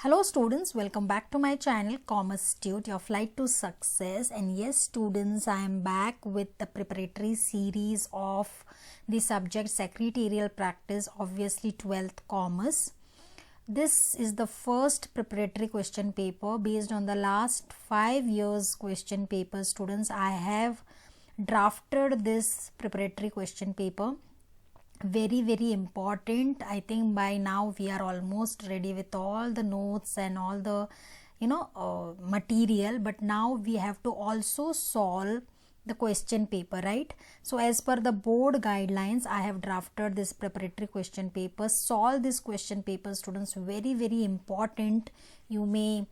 Hello students, welcome back to my channel Commerce Tute, your flight to success. And yes students, I am back with the preparatory series of the subject secretarial practice, obviously 12th commerce. This is the first preparatory question paper based on the last 5 years question paper. Students, I have drafted this preparatory question paper. Very important. I think by now we are almost ready with all the notes and all the material, but now we have to also solve the question paper, right? So as per the board guidelines, I have drafted this preparatory question paper. Solve this question paper, students. Very important. You may,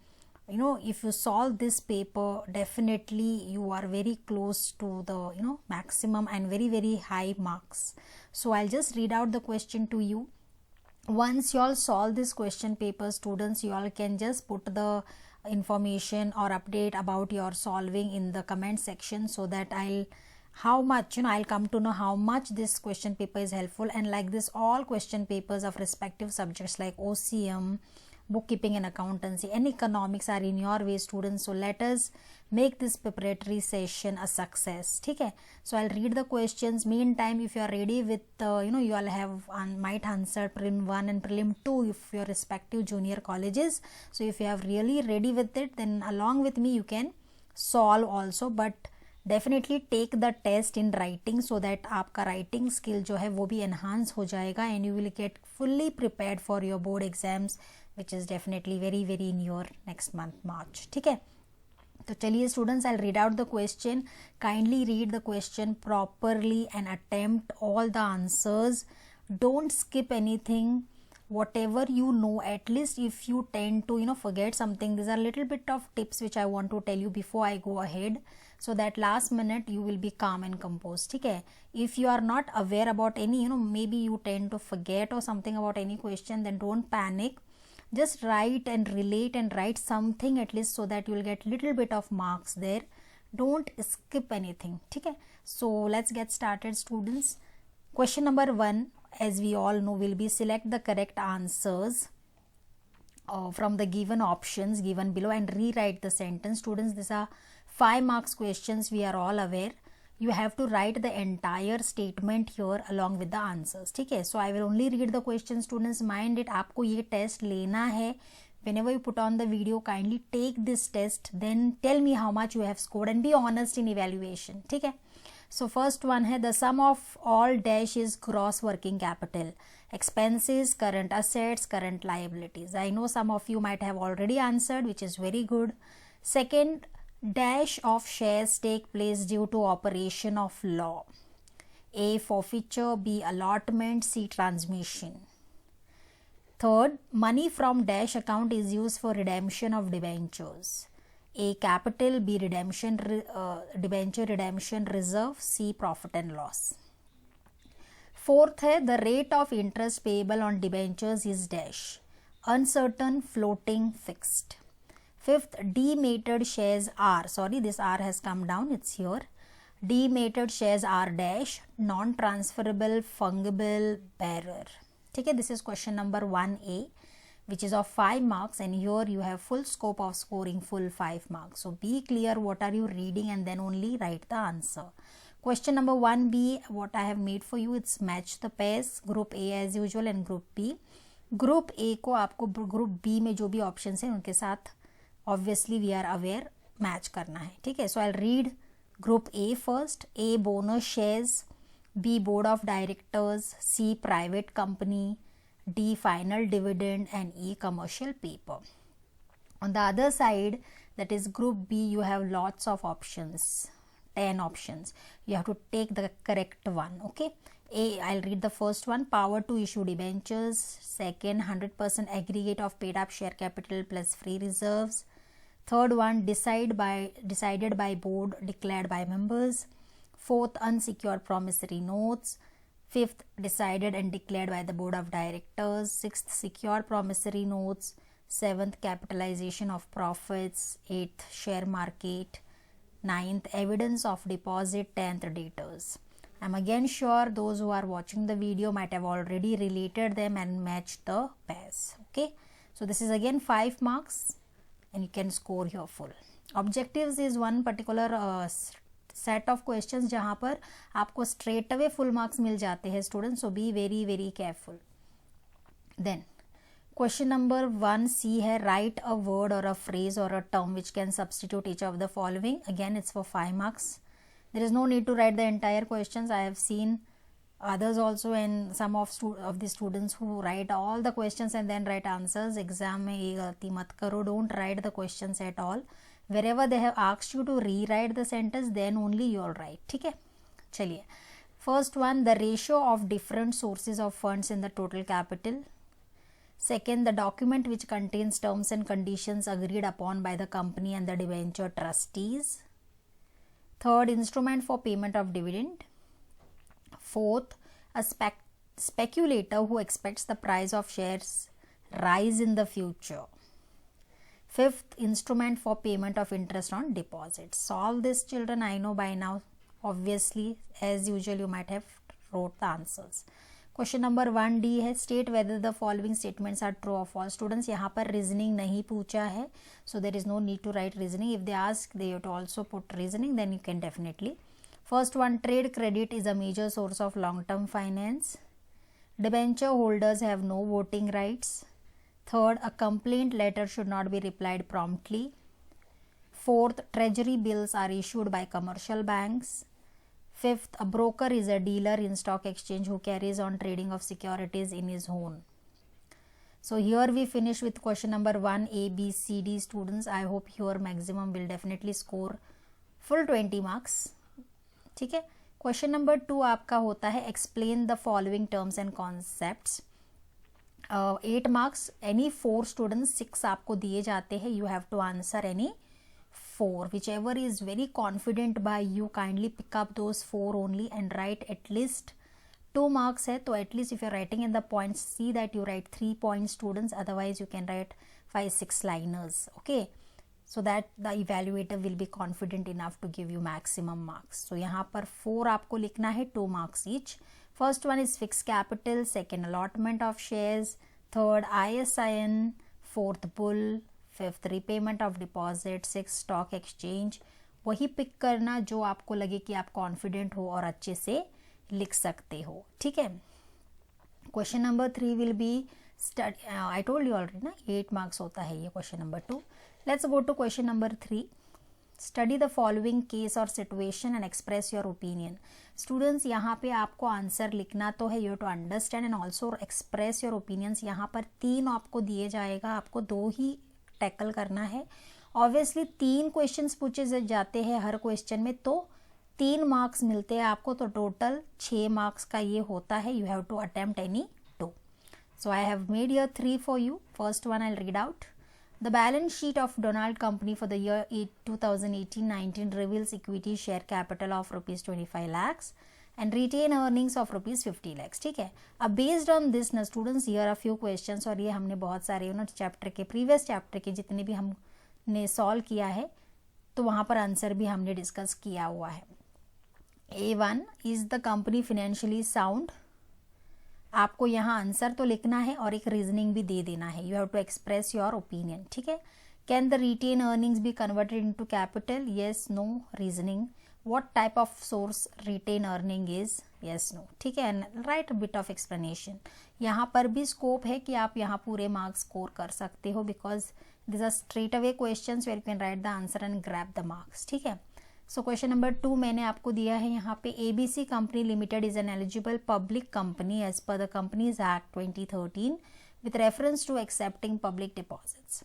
if you solve this paper, definitely you are very close to the maximum and very high marks. So I'll just read out the question to you. Once you all solve this question paper, students, you all can just put the information or update about your solving in the comment section, so that I'll come to know how much this question paper is helpful. And like this, all question papers of respective subjects like OCM, bookkeeping and accountancy, and economics are in your way, students. So let us make this preparatory session a success. Okay, so I'll read the questions. Meantime, if you are ready with you all have might answer prelim 1 and prelim 2 if your respective junior colleges. So if you have really ready with it, then along with me you can solve also, but definitely take the test in writing, so that आपका writing skill जो है वो भी enhance हो जाएगा, and you will get fully prepared for your board exams, which is definitely very in your next month March. ठीक है, तो चलिए students, I'll read out the question. Kindly read the question properly and attempt all the answers. Don't skip anything. Whatever you know, at least if you tend to forget something, these are little bit of tips which I want to tell you before I go ahead, so that last minute you will be calm and composed. Okay, if you are not aware about any maybe you tend to forget or something about any question, then don't panic. Just write and relate and write something at least, so that you will get little bit of marks there. Don't skip anything. Okay, so let's get started, students. Question number 1, as we all know, will be select the correct answers from the given options given below and rewrite the sentence. Students, these are 5 marks questions, we are all aware. You have to write the entire statement here along with the answers. ठीक है, so I will only read the question. Students, mind it, आपको ये test लेना है. Whenever you put on the video, kindly take this test, then tell me how much you have scored and be honest in evaluation. ठीक है, so first one है, the sum of all dash is gross working capital, expenses, current assets, current liabilities. I know some of you might have already answered, which is very good. Second, dash of shares take place due to operation of law. A, forfeiture, B, allotment, C, transmission. Third, money from dash account is used for redemption of debentures. A, capital, B, debenture redemption reserve, C, profit and loss. Fourth है, the rate of interest payable on debentures is dash, uncertain, floating, fixed. Fifth, dematted shares are, sorry, this R has come down, it's here. Dematted shares are dash, non-transferable, fungible, bearer. ठीक है, this is question number 1A, which is of 5 marks, and here you have full scope of scoring full 5 marks. So be clear what are you reading and then only write the answer. Question number 1B, what I have made for you, it's match the pairs, group A as usual and group B. Group A को आपको group B में जो भी options हैं उनके साथ obviously we are aware match करना है. ठीक है, so I'll read group A first. A, bonus shares, B, board of directors, C, private company, D, final dividend, and E, commercial paper. On the other side, that is group B, you have lots of options, 10 options. You have to take the correct one. Okay, A, I'll read the first one, power to issue debentures. Second, 100% aggregate of paid up share capital plus free reserves. Third one, decided by board, declared by members. Fourth, unsecured promissory notes. Fifth, decided and declared by the board of directors. Sixth, secured promissory notes. Seventh, capitalization of profits. Eighth, share market. Ninth, evidence of deposit. 10th, debtors. I'm again sure those who are watching the video might have already related them and matched the pairs. Okay, So this is again 5 marks and you can score your full. Objectives is one particular set of questions जहाँ पर आपको straight away full marks मिल जाते हैं students, so be very very careful. Then question number 1C है write a word or a phrase or a term which can substitute each of the following. Again it's for 5 marks. There is no need to write the entire questions. I have seen others also and some of the students who write all the questions and then write answers. Exam में ये गलती मत करो. Don't write the questions at all. Wherever they have asked you to rewrite the sentence, then only you will write. ठीक है, चलिए. First one, the ratio of different sources of funds in the total capital. Second, the document which contains terms and conditions agreed upon by the company and the debenture trustees. Third, instrument for payment of dividend. Fourth, a speculator who expects the price of shares rise in the future. Fifth, instrument for payment of interest on deposits. Solve this, children. I know by now, obviously, as usual, you might have wrote the answers. Question number 1D है state whether the following statements are true or false. Students, यहाँ पर reasoning नहीं पूछा है, so there is no need to write reasoning. If they ask, they have to also put reasoning, then you can definitely. First one, trade credit is a major source of long-term finance. Debenture holders have no voting rights. Third, a complaint letter should not be replied promptly. Fourth, treasury bills are issued by commercial banks. Fifth, a broker is a dealer in stock exchange who carries on trading of securities in his own. So here we finish with question number 1 A, B, C, D. Students, I hope your maximum will definitely score full 20 marks. ठीक है. Question number 2 आपका होता है explain the following terms and concepts. 8 marks, any 4 students, 6 आपको दिए जाते हैं. You have to answer any 4, whichever is very confident by you. Kindly pick up those 4 only and write at least 2 marks है, तो at least if you're writing in the points, see that you write 3 points, students. Otherwise you can write 5-6 liners. Okay, so that the evaluator will be confident enough to give you maximum marks. So यहाँ पर 4 आपको लिखना है, 2 marks each. First one is fixed capital. Second, allotment of shares. Third, ISIN. Fourth, bull. Fifth, repayment of deposit. Six, stock exchange. वही pick करना जो आपको लगे कि आप कॉन्फिडेंट हो और अच्छे से लिख सकते हो. ठीक है. Question number 3 will be study. I told you already ना, 8 मार्क्स होता है ये question number 2. Let's go to question number 3. Study the following case और situation and express your opinion. Students, यहाँ पे आपको आंसर लिखना तो है, you to understand and also express your opinions. यहाँ पर 3 आपको दिए जाएगा, आपको 2 ही टैकल करना है. ऑब्वियसली 3 क्वेश्चंस पूछे जाते हैं हर क्वेश्चन में, तो 3 मार्क्स मिलते हैं आपको, तो टोटल 6 मार्क्स का ये होता है. You have to attempt any 2. So I have made here 3 for you. First one I read out. The balance sheet of Donald company for the year 2018-19 reveals equity share capital of ₹25 lakhs and retain earnings of ₹50 lakhs. ठीक है. अब based on this ना students, here are few questions, और ये हमने बहुत सारे chapter के प्रीवियस चैप्टर के जितने भी हमने सॉल्व किया है, तो वहाँ पर आंसर भी हमने डिस्कस किया हुआ है. A1, is the company financially sound. आपको यहाँ आंसर तो लिखना है और एक रीजनिंग भी दे देना है. You have to express your opinion. ठीक है. Can the retain earnings be converted into capital? Yes, no, reasoning. What type of source retain earning is? Yes, no. ठीक है. and write a bit of explanation. यहाँ पर भी scope है कि आप यहाँ पूरे मार्क्स स्कोर कर सकते हो, because this are straight away questions where you can write the answer and grab the marks. ठीक है. सो क्वेश्चन नंबर 2 मैंने आपको दिया है यहाँ पे. ABC company limited is an eligible public company as per the companies act 2013 with reference to accepting public deposits.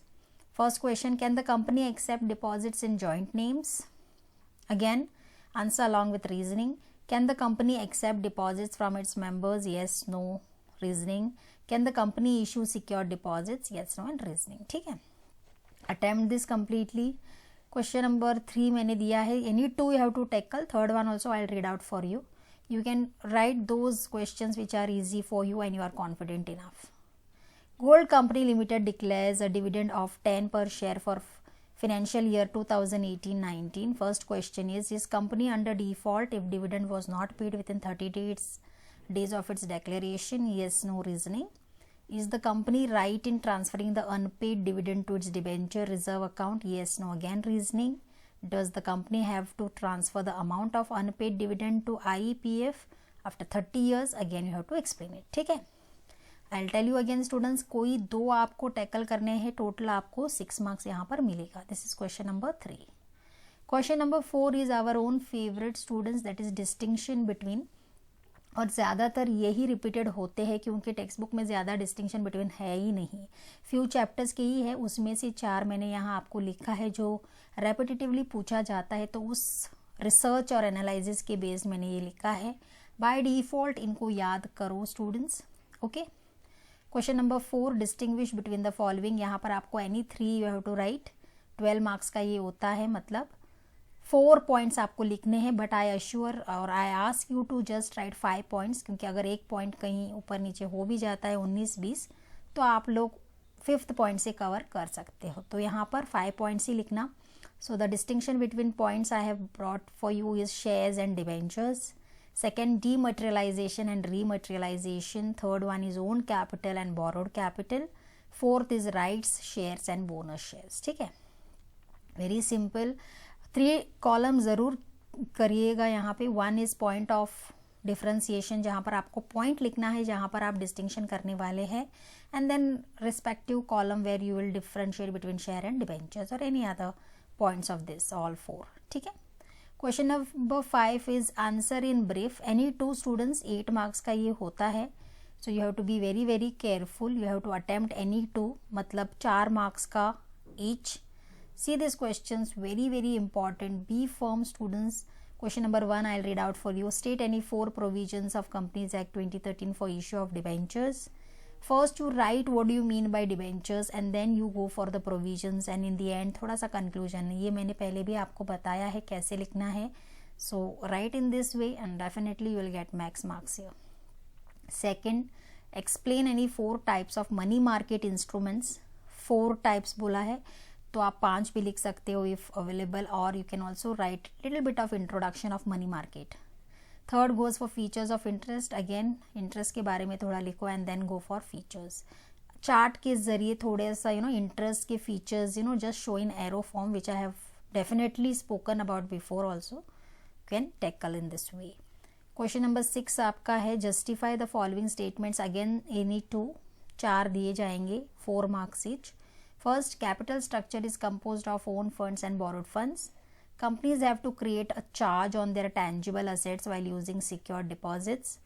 First question, can the company accept deposits in joint names? Again, answer along with reasoning. Can the company accept deposits from its members? Yes, no, reasoning. Can the company issue secured deposits? Yes, no, and reasoning. ठीक है. Attempt this completely. Question number 3 मैंने दिया है. Any 2 you have to tackle. Third one also I'll read out for you. You can write those questions which are easy for you and you are confident enough. Gold Company Limited declares a dividend of 10 per share for financial year 2018-19. First question is company under default if dividend was not paid within 30 days of its declaration? Yes, no, reasoning. Is the company right in transferring the unpaid dividend to its debenture reserve account? Yes, no. Again reasoning. Does the company have to transfer the amount of unpaid dividend to IEPF after 30 years? Again you have to explain it. ठीक है. I'll tell you again students, कोई दो आपको tackle करने हैं, total आपको 6 marks यहाँ पर मिलेगा. This is question number 3. Question number 4 is our own favorite students, that is distinction between. और ज़्यादातर यही रिपीटेड होते हैं क्योंकि टेक्स्ट बुक में ज़्यादा डिस्टिंक्शन बिटवीन है ही नहीं. फ्यू चैप्टर्स के ही है, उसमें से 4 मैंने यहाँ आपको लिखा है जो रेपिटेटिवली पूछा जाता है, तो उस रिसर्च और एनालिसिस के बेस्ड मैंने ये लिखा है. बाय डिफ़ॉल्ट इनको याद करो students. Okay. Question number 4, distinguish between the following. यहाँ पर आपको any 3 you have to write. 12 marks का ये होता है, मतलब 4 पॉइंट्स आपको लिखने हैं, बट आई अश्योर और I ask you to just write 5 points, क्योंकि अगर एक पॉइंट कहीं ऊपर नीचे हो भी जाता है 19-20 तो आप लोग 5th पॉइंट से कवर कर सकते हो. तो यहाँ पर 5 पॉइंट्स ही लिखना. So the distinction between points I have brought for you is shares and debentures. Second, dematerialization and rematerialization. Third one is own capital and borrowed capital. Fourth is rights, shares and bonus shares. ठीक है, very simple. 3 column ज़रूर करिएगा यहाँ पे. 1 is point of differentiation, जहाँ पर आपको point लिखना है जहाँ पर आप डिस्टिंक्शन करने वाले हैं, and then respective column where you will differentiate between share and debentures और any other points of this, all 4. ठीक है. Question number 5 is answer in brief. Any 2 students, 8 marks का ये होता है. So you have to be very very careful. You have to attempt any 2, मतलब 4 marks का each. See these questions, very very important. Be firm students. Question number 1 I'll read out for you. State any 4 provisions of Companies Act 2013 for issue of debentures. First you write what do you mean by debentures and then you go for the provisions and in the end थोड़ा सा conclusion. ये मैंने पहले भी आपको बताया है कैसे लिखना है. So write in this way and definitely you will get max marks here. Second, explain any 4 types of money market instruments. 4 types बोला है, तो आप 5 भी लिख सकते हो इफ अवेलेबल, और you can also write little bit of introduction of money market. Third goes for features of interest. Again interest के बारे में थोड़ा लिखो and then go for features. Chart के जरिए थोड़े सा इंटरेस्ट के features just show in arrow form which I have definitely spoken about before also, can tackle in this way. Question number 6 आपका है justify the following statements. Again any 2, 4 दिए जाएंगे, 4 marks each. First, capital structure is composed of own funds and borrowed funds. Companies have to create a charge on their tangible assets while using secured deposits.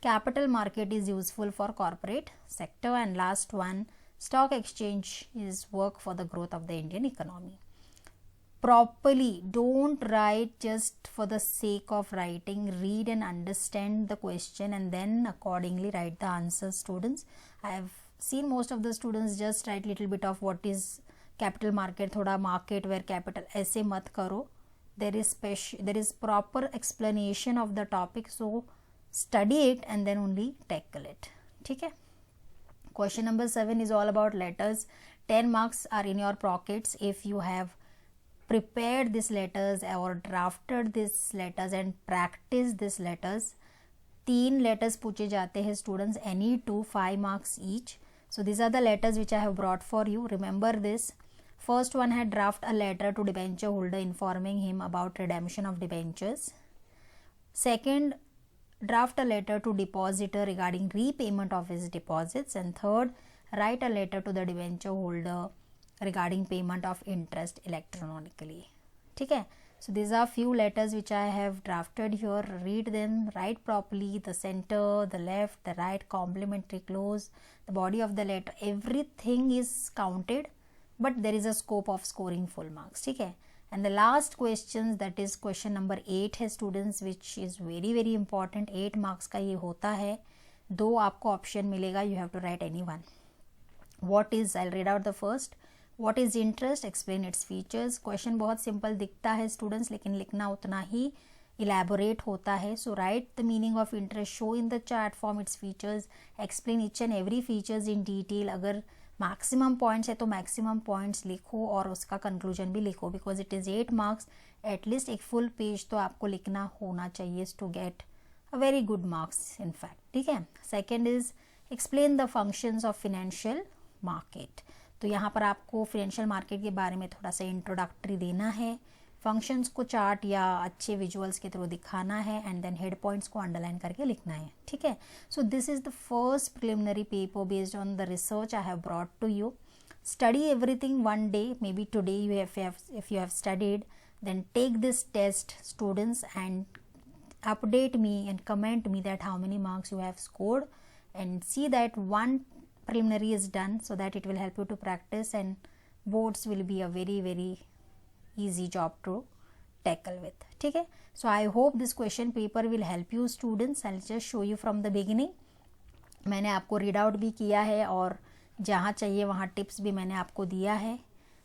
Capital market is useful for corporate sector. And last one, stock exchange is work for the growth of the Indian economy. Properly, don't write just for the sake of writing. Read and understand the question and then accordingly write the answers, students. I have seen most of the students just write little bit of what is capital market, थोड़ा market where capital, ऐसे मत करो. there is proper explanation of the topic, so study it and then only tackle it. ठीक है. Question number 7 is all about letters. 10 marks are in your pockets if you have prepared these letters or drafted these letters and practiced these letters. 3 letters पूछे जाते हैं students, any 2, 5 marks each. So these are the letters which I have brought for you. Remember this. First one had draft a letter to debenture holder informing him about redemption of debentures. Second, draft a letter to depositor regarding repayment of his deposits. And third, write a letter to the debenture holder regarding payment of interest electronically. ठीक है. So these are few letters which I have drafted here. Read them, write properly, the center, the left, the right, complementary clause, the body of the letter, everything is counted, but there is a scope of scoring full marks. ठीक है. And the last questions, that is question number 8 है students, which is very very important. 8 marks का ये होता है. 2 आपको option मिलेगा, you have to write any one. What is, I'll read out the first. What is interest? Explain its features. Question बहुत simple दिखता है स्टूडेंट्स, लेकिन लिखना उतना ही इलेबोरेट होता है. So write the meaning of interest, show in the chart form its features, explain each and every features in detail. अगर maximum points है तो मैक्सिमम पॉइंट्स लिखो और उसका कंक्लूजन भी लिखो, because it is 8 marks. At least एक फुल पेज तो आपको लिखना होना चाहिए to get a very good marks in fact. ठीक है. Second is explain the functions of financial market. तो यहाँ पर आपको फिनेंशियल मार्केट के बारे में थोड़ा सा इंट्रोडक्टरी देना है, फंक्शंस को चार्ट या अच्छे विजुअल्स के थ्रू दिखाना है, एंड देन हेड पॉइंट्स को अंडरलाइन करके लिखना है, ठीक है। So this is the first preliminary paper based on the research I have brought to you. Study everything one day, maybe today if you have studied, then take this test students and update me and comment me that how many marks you have scored, and see that one preliminary is done, so that it will help you to practice, and boards will be a very very easy job to tackle with, ठीक है। So I hope this question paper will help you students. I'll just show you from the beginning. मैंने आपको read out भी किया है और जहाँ चाहिए वहाँ टिप्स भी मैंने आपको दिया है।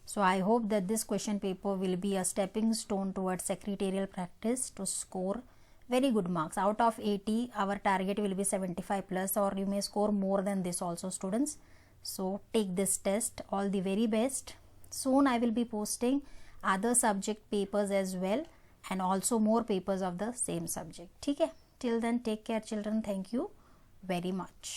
So I hope that this question paper will be a stepping stone towards secretarial practice to score very good marks. Out of 80 our target will be 75 plus, or you may score more than this also students. So take this test. All the very best. Soon I will be posting other subject papers as well, and also more papers of the same subject, ठीक है। Till then take care children. Thank you very much.